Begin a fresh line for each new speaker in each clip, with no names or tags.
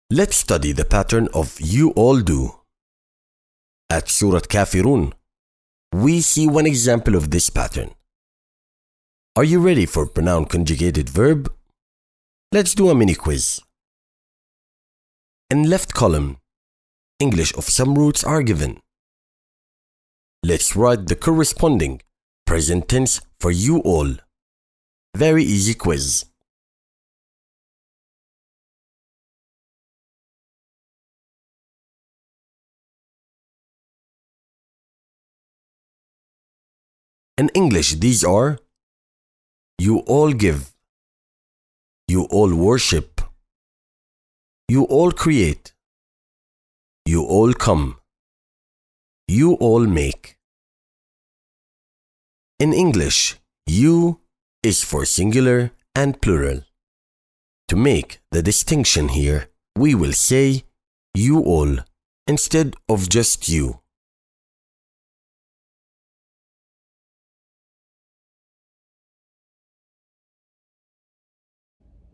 Let's study the pattern of you all do. At Surah Kafirun, we see one example of this pattern. Are you ready for pronoun conjugated verb? Let's do a mini quiz. In left column, English of some roots are given. Let's write the corresponding present tense for you all. Very easy quiz. In English, these are: you all give, you all worship, you all create, you all come, you all make. In English, you is for singular and plural. To make the distinction here, we will say you all instead of just you.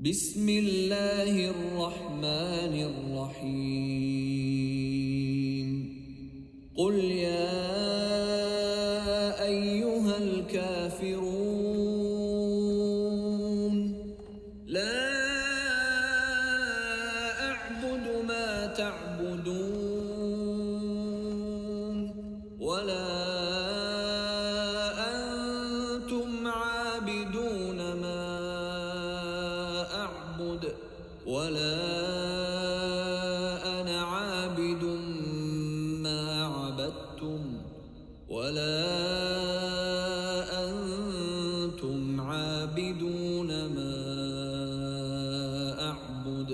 بسم الله الرحمن الرحيم قل يا أيها الكافرون لا أعبد ما تعبدون ولا أنتم عابدون ما أعبد ولا أنا عابد ما عبدتم ولا أنتم عابدون ما أعبد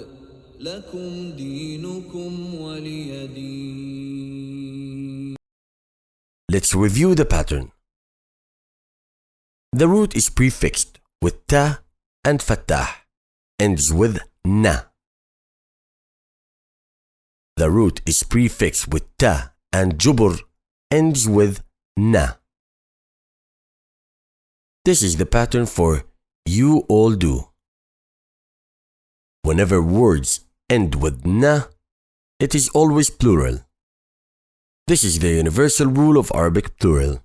لكم دينكم ولي دين.
Let's review the pattern. The root is prefixed with ta and fattah, ends with na. The root is prefixed with ta and jubur, ends with na. This is the pattern for you all do. Whenever words end with na, it is always plural. This is the universal rule of Arabic plural.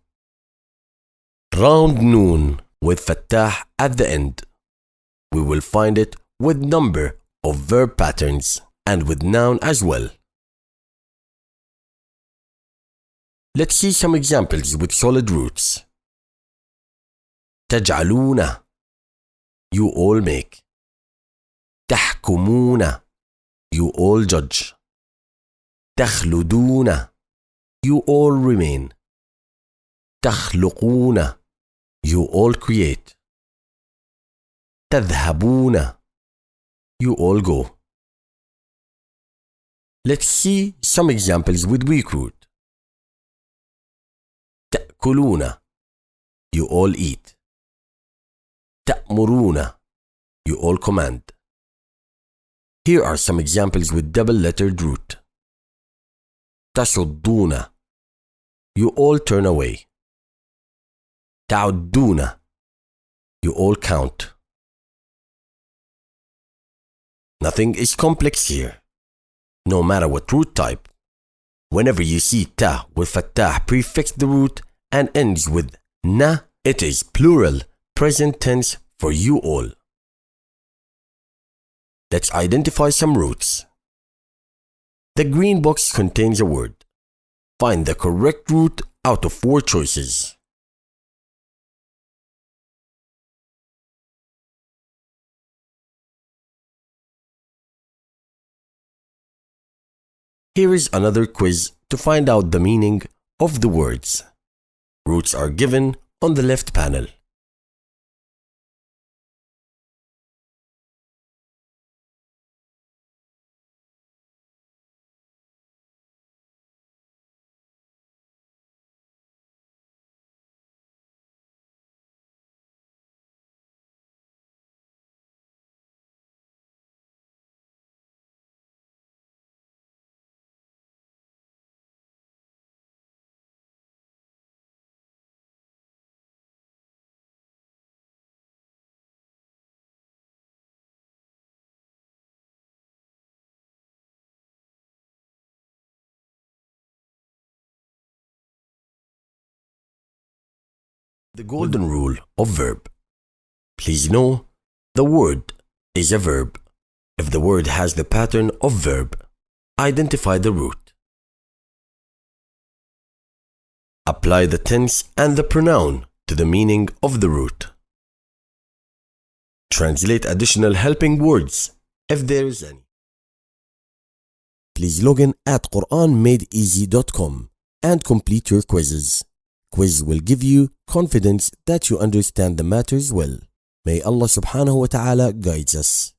Round noon with fattah at the end. We will find it with number of verb patterns and with noun as well. Let's see some examples with solid roots. تجعلون, you all make. تحكمون, you all judge. تخلدون, you all remain. تخلقون, you all create. تذهبون, you all go. Let's see some examples with weak root. تأكلون, you all eat. تأمرون, you all command. Here are some examples with double-lettered root. تصدون, you all turn away. تعدون, you all count. Nothing is complex here. No matter what root type, whenever you see ta with fattah prefix the root and ends with na, it is plural present tense for you all. Let's identify some roots. The green box contains a word. Find the correct root out of 4 choices. Here is another quiz to find out the meaning of the words. Roots are given on the left panel. The golden rule of verb. Please know, the word is a verb. If the word has the pattern of verb, identify the root. Apply the tense and the pronoun to the meaning of the root. Translate additional helping words if there is any. Please log in at QuranMadeEasy.com and complete your quizzes. Quiz will give you confidence that you understand the matters well. May Allah subhanahu wa ta'ala guide us.